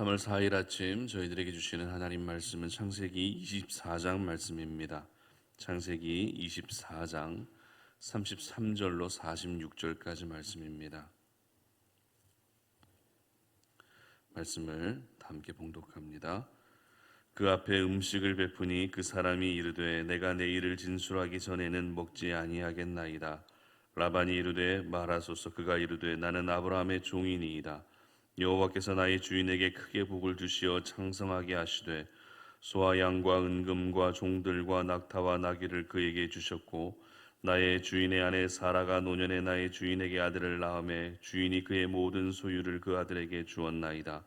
3월 4일 아침 저희들에게 주시는 하나님 말씀은 창세기 24장 말씀입니다. 창세기 24장 33절로 46절까지 말씀입니다. 말씀을 함께 봉독합니다. 그 앞에 음식을 베푸니 그 사람이 이르되 내가 내 일을 진술하기 전에는 먹지 아니하겠나이다. 라반이 이르되 말하소서. 그가 이르되 나는 아브라함의 종이니이다. 여호와께서 나의 주인에게 크게 복을 주시어 창성하게 하시되 소와 양과 은금과 종들과 낙타와 나귀를 그에게 주셨고 나의 주인의 아내 사라가 노년에 나의 주인에게 아들을 낳음에 주인이 그의 모든 소유를 그 아들에게 주었나이다.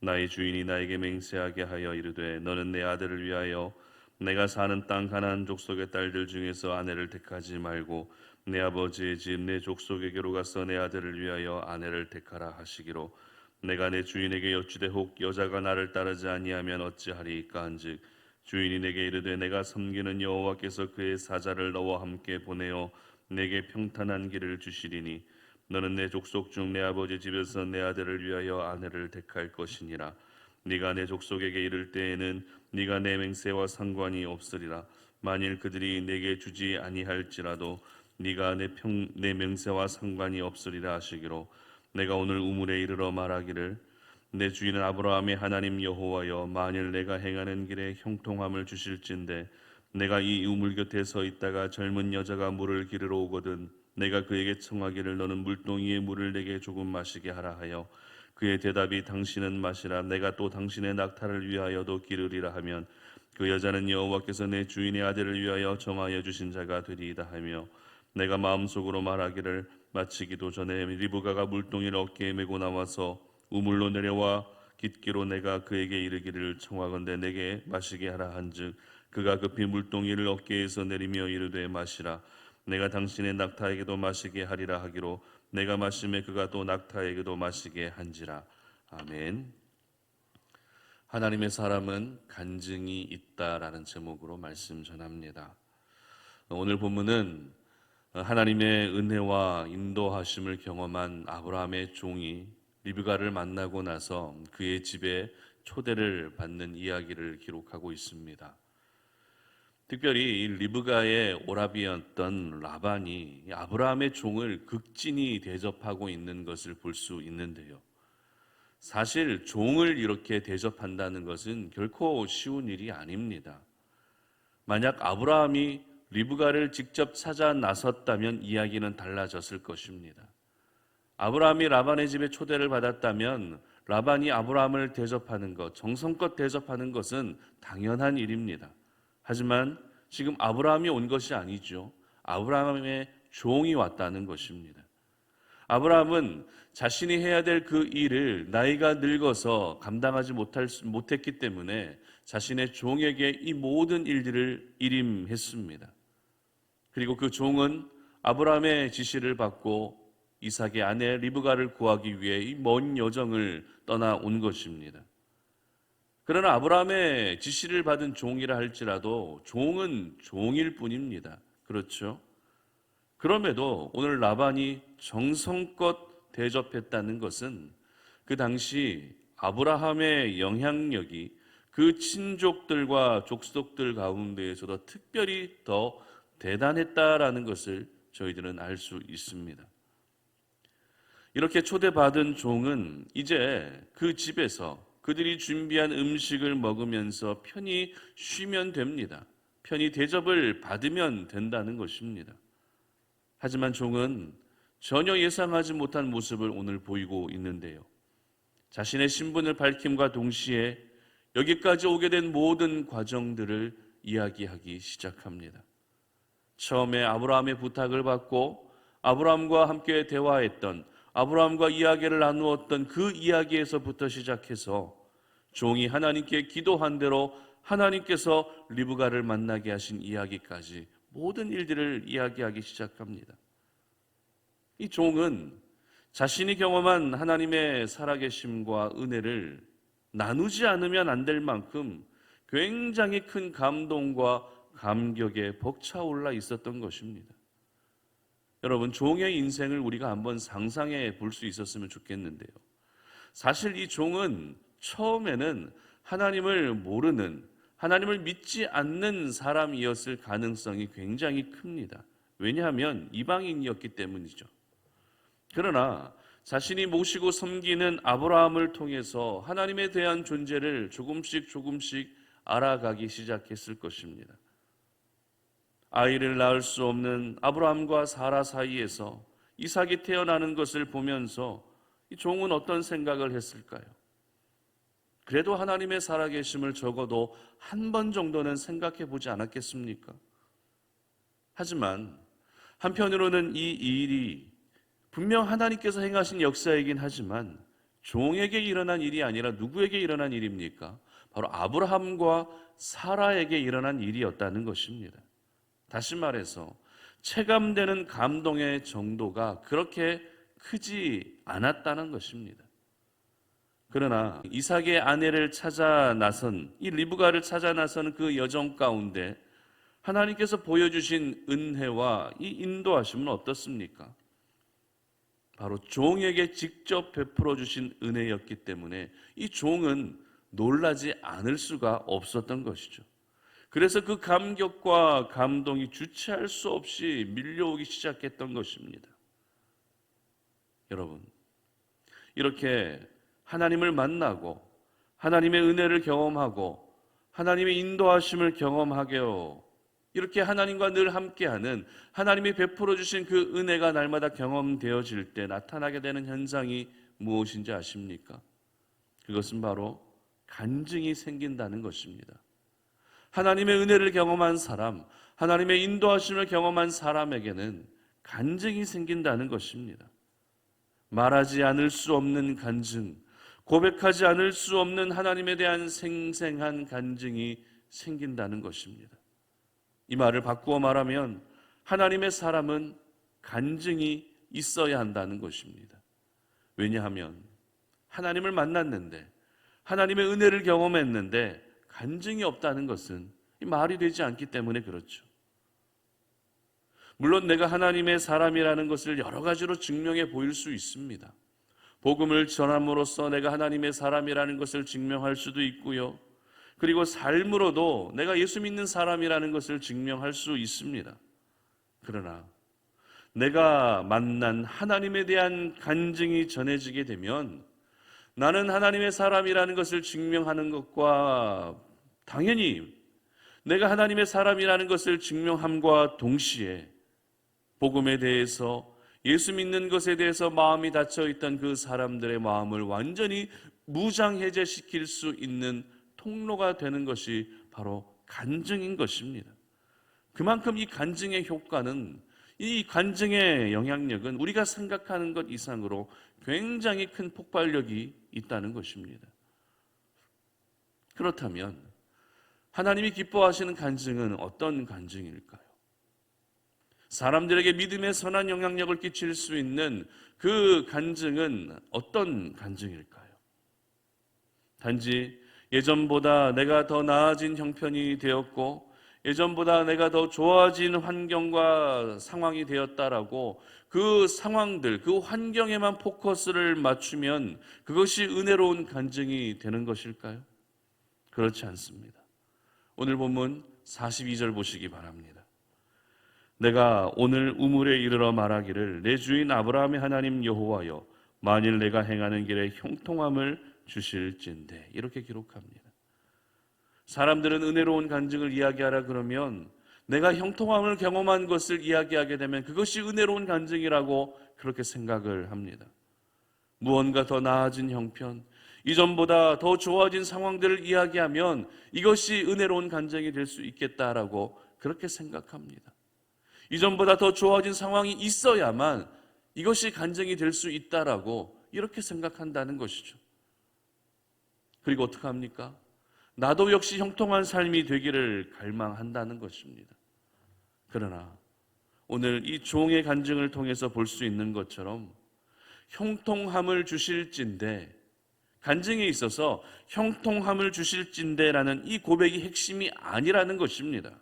나의 주인이 나에게 맹세하게 하여 이르되 너는 내 아들을 위하여 내가 사는 땅 가나안 족속의 딸들 중에서 아내를 택하지 말고 내 아버지의 집 내 족속에게로 가서 내 아들을 위하여 아내를 택하라 하시기로 내가 내 주인에게 여쭈되 혹 여자가 나를 따르지 아니하면 어찌하리이까 한즉 주인이 내게 이르되 내가 섬기는 여호와께서 그의 사자를 너와 함께 보내어 내게 평탄한 길을 주시리니 너는 내 족속 중 내 아버지 집에서 내 아들을 위하여 아내를 택할 것이니라. 네가 내 족속에게 이를 때에는 네가 내 맹세와 상관이 없으리라. 만일 그들이 내게 주지 아니할지라도 네가 내 맹세와 상관이 없으리라 하시기로 내가 오늘 우물에 이르러 말하기를 내 주인은 아브라함의 하나님 여호와여 만일 내가 행하는 길에 형통함을 주실진데 내가 이 우물 곁에 서 있다가 젊은 여자가 물을 기르러 오거든 내가 그에게 청하기를 너는 물동이의 물을 내게 조금 마시게 하라 하여 그의 대답이 당신은 마시라 내가 또 당신의 낙타를 위하여도 기르리라 하면 그 여자는 여호와께서 내 주인의 아들을 위하여 정하여 주신 자가 되리이다 하며 내가 마음속으로 말하기를 마치기도 전에 리브가가 물동이를 어깨에 메고 나와서 우물로 내려와 깊기로 내가 그에게 이르기를 청하건대 내게 마시게 하라 한즉 그가 급히 물동이를 어깨에서 내리며 이르되 마시라 내가 당신의 낙타에게도 마시게 하리라 하기로 내가 마심에 그가 또 낙타에게도 마시게 한지라. 아멘. 하나님의 사람은 간증이 있다라는 제목으로 말씀 전합니다. 오늘 본문은 하나님의 은혜와 인도하심을 경험한 아브라함의 종이 리브가를 만나고 나서 그의 집에 초대를 받는 이야기를 기록하고 있습니다. 특별히 리브가의 오라비였던 라반이 아브라함의 종을 극진히 대접하고 있는 것을 볼 수 있는데요. 사실 종을 이렇게 대접한다는 것은 결코 쉬운 일이 아닙니다. 만약 아브라함이 리브가를 직접 찾아 나섰다면 이야기는 달라졌을 것입니다. 아브라함이 라반의 집에 초대를 받았다면 라반이 아브라함을 대접하는 것, 정성껏 대접하는 것은 당연한 일입니다. 하지만 지금 아브라함이 온 것이 아니죠. 아브라함의 종이 왔다는 것입니다. 아브라함은 자신이 해야 될 그 일을 나이가 늙어서 감당하지 못했기 때문에 자신의 종에게 이 모든 일들을 일임했습니다. 그리고 그 종은 아브라함의 지시를 받고 이삭의 아내 리브가를 구하기 위해 이 먼 여정을 떠나온 것입니다. 그러나 아브라함의 지시를 받은 종이라 할지라도 종은 종일 뿐입니다. 그렇죠? 그럼에도 오늘 라반이 정성껏 대접했다는 것은 그 당시 아브라함의 영향력이 그 친족들과 족속들 가운데에서도 특별히 더 대단했다라는 것을 저희들은 알 수 있습니다. 이렇게 초대받은 종은 이제 그 집에서 그들이 준비한 음식을 먹으면서 편히 쉬면 됩니다. 편히 대접을 받으면 된다는 것입니다. 하지만 종은 전혀 예상하지 못한 모습을 오늘 보이고 있는데요. 자신의 신분을 밝힘과 동시에 여기까지 오게 된 모든 과정들을 이야기하기 시작합니다. 처음에 아브라함의 부탁을 받고 아브라함과 함께 대화했던 아브라함과 이야기를 나누었던 그 이야기에서부터 시작해서 종이 하나님께 기도한 대로 하나님께서 리브가를 만나게 하신 이야기까지 모든 일들을 이야기하기 시작합니다. 이 종은 자신이 경험한 하나님의 살아계심과 은혜를 나누지 않으면 안 될 만큼 굉장히 큰 감동과 감격에 벅차올라 있었던 것입니다. 여러분, 종의 인생을 우리가 한번 상상해 볼 수 있었으면 좋겠는데요. 사실 이 종은 처음에는 하나님을 모르는, 하나님을 믿지 않는 사람이었을 가능성이 굉장히 큽니다. 왜냐하면 이방인이었기 때문이죠. 그러나 자신이 모시고 섬기는 아브라함을 통해서 하나님에 대한 존재를 조금씩 알아가기 시작했을 것입니다. 아이를 낳을 수 없는 아브라함과 사라 사이에서 이삭이 태어나는 것을 보면서 이 종은 어떤 생각을 했을까요? 그래도 하나님의 살아계심을 적어도 한 번 정도는 생각해 보지 않았겠습니까? 하지만 한편으로는 이 일이 분명 하나님께서 행하신 역사이긴 하지만 종에게 일어난 일이 아니라 누구에게 일어난 일입니까? 바로 아브라함과 사라에게 일어난 일이었다는 것입니다. 다시 말해서 체감되는 감동의 정도가 그렇게 크지 않았다는 것입니다. 그러나 이삭의 아내를 찾아 나선, 이 리브가를 찾아 나선 그 여정 가운데 하나님께서 보여주신 은혜와 이 인도하심은 어떻습니까? 바로 종에게 직접 베풀어 주신 은혜였기 때문에 이 종은 놀라지 않을 수가 없었던 것이죠. 그래서 그 감격과 감동이 주체할 수 없이 밀려오기 시작했던 것입니다. 여러분, 이렇게 하나님을 만나고 하나님의 은혜를 경험하고 하나님의 인도하심을 경험하게요, 이렇게 하나님과 늘 함께하는, 하나님이 베풀어 주신 그 은혜가 날마다 경험되어질 때 나타나게 되는 현상이 무엇인지 아십니까? 그것은 바로 간증이 생긴다는 것입니다. 하나님의 은혜를 경험한 사람, 하나님의 인도하심을 경험한 사람에게는 간증이 생긴다는 것입니다. 말하지 않을 수 없는 간증, 고백하지 않을 수 없는 하나님에 대한 생생한 간증이 생긴다는 것입니다. 이 말을 바꾸어 말하면 하나님의 사람은 간증이 있어야 한다는 것입니다. 왜냐하면 하나님을 만났는데, 하나님의 은혜를 경험했는데 간증이 없다는 것은 말이 되지 않기 때문에 그렇죠. 물론 내가 하나님의 사람이라는 것을 여러 가지로 증명해 보일 수 있습니다. 복음을 전함으로써 내가 하나님의 사람이라는 것을 증명할 수도 있고요. 그리고 삶으로도 내가 예수 믿는 사람이라는 것을 증명할 수 있습니다. 그러나 내가 만난 하나님에 대한 간증이 전해지게 되면 나는 하나님의 사람이라는 것을 증명하는 것과 당연히 내가 하나님의 사람이라는 것을 증명함과 동시에 복음에 대해서, 예수 믿는 것에 대해서 마음이 닫혀 있던 그 사람들의 마음을 완전히 무장해제시킬 수 있는 통로가 되는 것이 바로 간증인 것입니다. 그만큼 이 간증의 효과는, 이 간증의 영향력은 우리가 생각하는 것 이상으로 굉장히 큰 폭발력이 있다는 것입니다. 그렇다면 하나님이 기뻐하시는 간증은 어떤 간증일까요? 사람들에게 믿음의 선한 영향력을 끼칠 수 있는 그 간증은 어떤 간증일까요? 단지 예전보다 내가 더 나아진 형편이 되었고 예전보다 내가 더 좋아진 환경과 상황이 되었다라고 그 상황들, 그 환경에만 포커스를 맞추면 그것이 은혜로운 간증이 되는 것일까요? 그렇지 않습니다. 오늘 본문 42절 보시기 바랍니다. 내가 오늘 우물에 이르러 말하기를 내 주인 아브라함의 하나님 여호와여, 만일 내가 행하는 길에 형통함을 주실진대. 이렇게 기록합니다. 사람들은 은혜로운 간증을 이야기하라 그러면 내가 형통함을 경험한 것을 이야기하게 되면 그것이 은혜로운 간증이라고 그렇게 생각을 합니다. 무언가 더 나아진 형편, 이전보다 더 좋아진 상황들을 이야기하면 이것이 은혜로운 간증이 될 수 있겠다라고 그렇게 생각합니다. 이전보다 더 좋아진 상황이 있어야만 이것이 간증이 될 수 있다라고 이렇게 생각한다는 것이죠. 그리고 어떻게 합니까? 나도 역시 형통한 삶이 되기를 갈망한다는 것입니다. 그러나 오늘 이 종의 간증을 통해서 볼 수 있는 것처럼 형통함을 주실진대, 간증에 있어서 형통함을 주실진대라는 이 고백이 핵심이 아니라는 것입니다.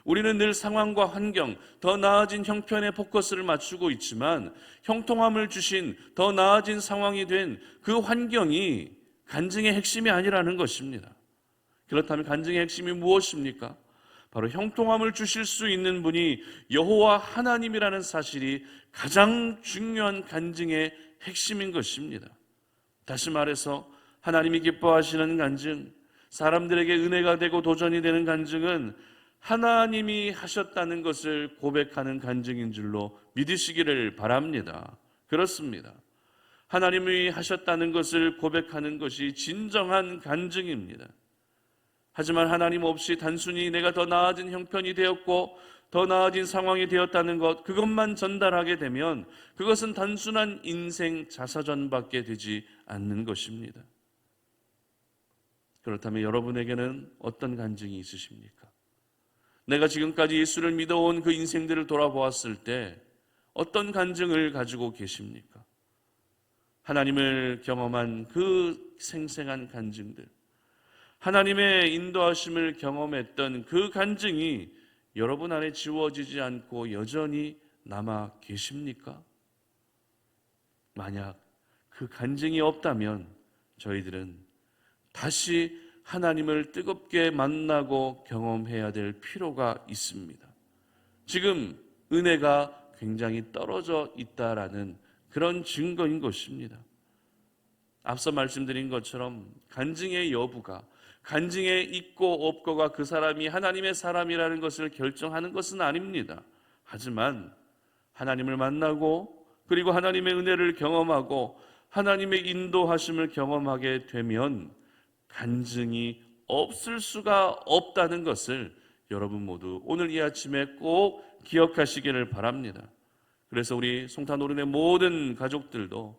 우리는 늘 상황과 환경, 더 나아진 형편에 포커스를 맞추고 있지만 형통함을 주신 더 나아진 상황이 된 그 환경이, 간증의 핵심이 아니라는 것입니다. 그렇다면 간증의 핵심이 무엇입니까? 바로 형통함을 주실 수 있는 분이 여호와 하나님이라는 사실이 가장 중요한 간증의 핵심인 것입니다. 다시 말해서 하나님이 기뻐하시는 간증, 사람들에게 은혜가 되고 도전이 되는 간증은 하나님이 하셨다는 것을 고백하는 간증인 줄로 믿으시기를 바랍니다. 그렇습니다. 하나님이 하셨다는 것을 고백하는 것이 진정한 간증입니다. 하지만 하나님 없이 단순히 내가 더 나아진 형편이 되었고 더 나아진 상황이 되었다는 것, 그것만 전달하게 되면 그것은 단순한 인생 자서전밖에 되지 않는 것입니다. 그렇다면 여러분에게는 어떤 간증이 있으십니까? 내가 지금까지 예수를 믿어온 그 인생들을 돌아보았을 때 어떤 간증을 가지고 계십니까? 하나님을 경험한 그 생생한 간증들, 하나님의 인도하심을 경험했던 그 간증이 여러분 안에 지워지지 않고 여전히 남아 계십니까? 만약 그 간증이 없다면 저희들은 다시 하나님을 뜨겁게 만나고 경험해야 될 필요가 있습니다. 지금 은혜가 굉장히 떨어져 있다라는 그런 증거인 것입니다. 앞서 말씀드린 것처럼 간증의 여부가, 간증의 있고 없고가 그 사람이 하나님의 사람이라는 것을 결정하는 것은 아닙니다. 하지만 하나님을 만나고 그리고 하나님의 은혜를 경험하고 하나님의 인도하심을 경험하게 되면 간증이 없을 수가 없다는 것을 여러분 모두 오늘 이 아침에 꼭 기억하시기를 바랍니다. 그래서 우리 송탄오른의 모든 가족들도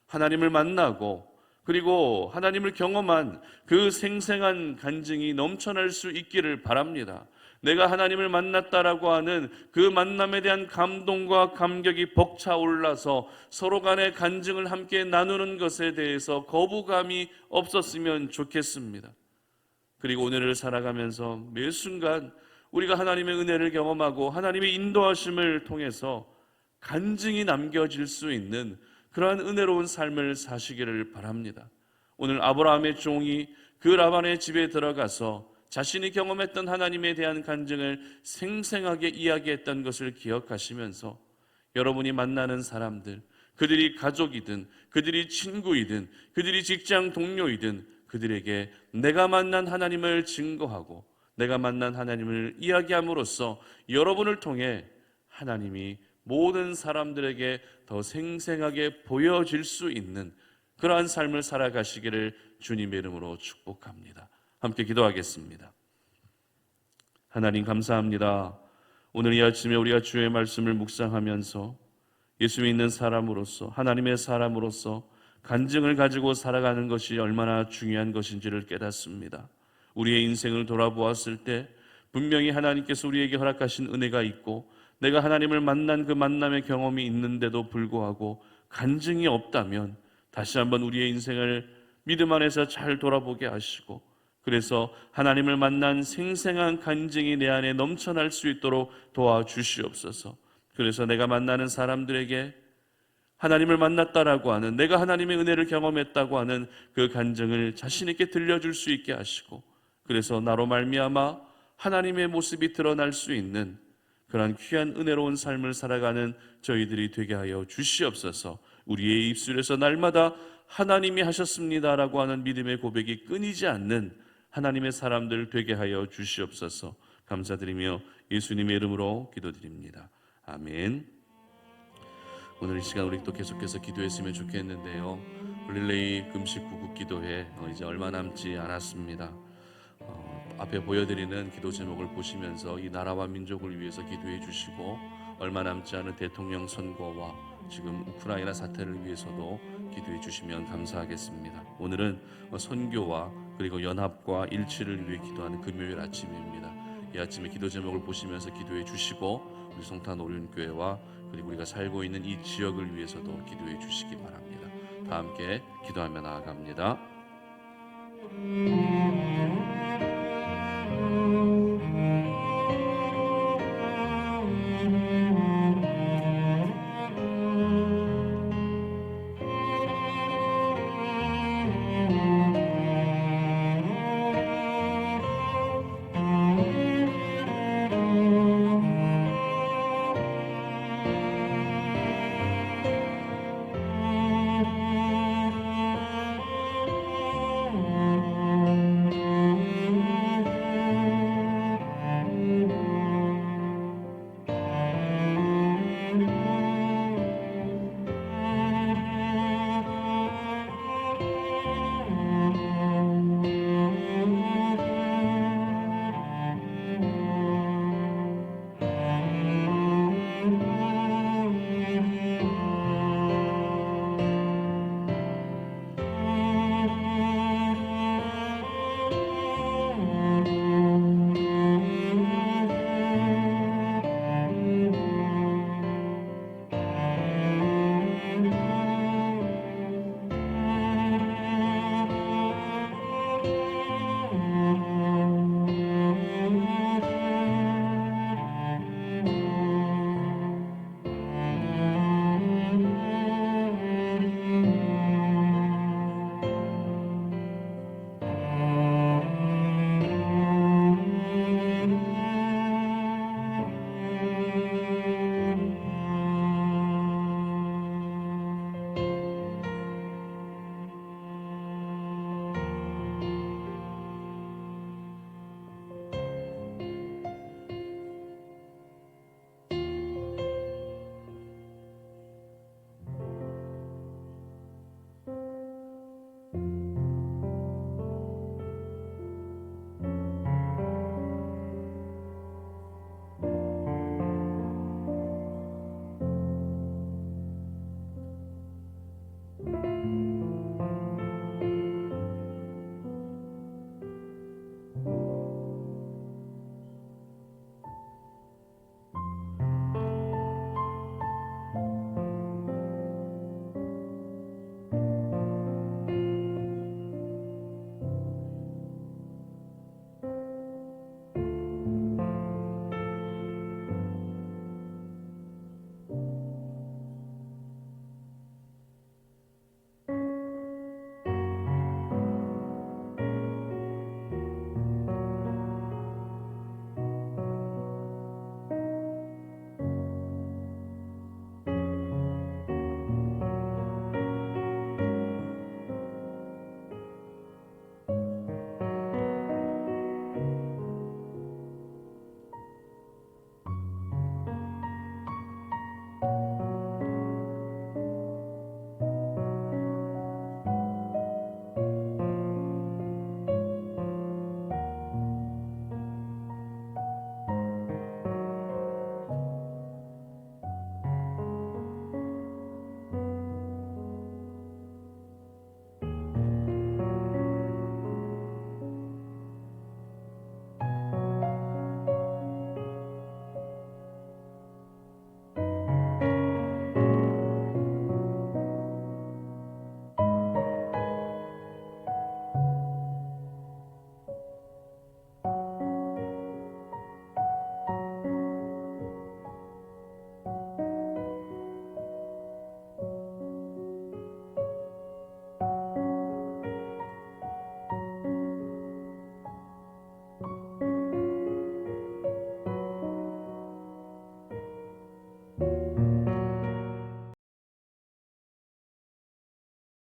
하나님을 만나고 그리고 하나님을 경험한 그 생생한 간증이 넘쳐날 수 있기를 바랍니다. 내가 하나님을 만났다라고 하는 그 만남에 대한 감동과 감격이 벅차올라서 서로 간의 간증을 함께 나누는 것에 대해서 거부감이 없었으면 좋겠습니다. 그리고 오늘을 살아가면서 매 순간 우리가 하나님의 은혜를 경험하고 하나님의 인도하심을 통해서 간증이 남겨질 수 있는 그러한 은혜로운 삶을 사시기를 바랍니다. 오늘 아브라함의 종이 그 라반의 집에 들어가서 자신이 경험했던 하나님에 대한 간증을 생생하게 이야기했던 것을 기억하시면서 여러분이 만나는 사람들, 그들이 가족이든 그들이 친구이든 그들이 직장 동료이든 그들에게 내가 만난 하나님을 증거하고 내가 만난 하나님을 이야기함으로써 여러분을 통해 하나님이 모든 사람들에게 더 생생하게 보여질 수 있는 그러한 삶을 살아가시기를 주님의 이름으로 축복합니다. 함께 기도하겠습니다. 하나님 감사합니다. 오늘 이 아침에 우리가 주의 말씀을 묵상하면서 예수 믿는 사람으로서 하나님의 사람으로서 간증을 가지고 살아가는 것이 얼마나 중요한 것인지를 깨닫습니다. 우리의 인생을 돌아보았을 때 분명히 하나님께서 우리에게 허락하신 은혜가 있고 내가 하나님을 만난 그 만남의 경험이 있는데도 불구하고 간증이 없다면 다시 한번 우리의 인생을 믿음 안에서 잘 돌아보게 하시고 그래서 하나님을 만난 생생한 간증이 내 안에 넘쳐날 수 있도록 도와주시옵소서. 그래서 내가 만나는 사람들에게 하나님을 만났다라고 하는 내가 하나님의 은혜를 경험했다고 하는 그 간증을 자신 있게 들려줄 수 있게 하시고 그래서 나로 말미암아 하나님의 모습이 드러날 수 있는 그러한 귀한 은혜로운 삶을 살아가는 저희들이 되게 하여 주시옵소서. 우리의 입술에서 날마다 하나님이 하셨습니다라고 하는 믿음의 고백이 끊이지 않는 하나님의 사람들 되게 하여 주시옵소서. 감사드리며 예수님의 이름으로 기도드립니다. 아멘. 오늘 이 시간 우리 또 계속해서 기도했으면 좋겠는데요. 릴레이 금식 구국 기도회 이제 얼마 남지 않았습니다. 앞에 보여드리는 기도 제목을 보시면서 이 나라와 민족을 위해서 기도해 주시고 얼마 남지 않은 대통령 선거와 지금 우크라이나 사태를 위해서도 기도해 주시면 감사하겠습니다. 오늘은 선교와 그리고 연합과 일치를 위해 기도하는 금요일 아침입니다. 이 아침에 기도 제목을 보시면서 기도해 주시고 우리 송탄 오륜교회와 그리고 우리가 살고 있는 이 지역을 위해서도 기도해 주시기 바랍니다. 다 함께 기도하며 나아갑니다.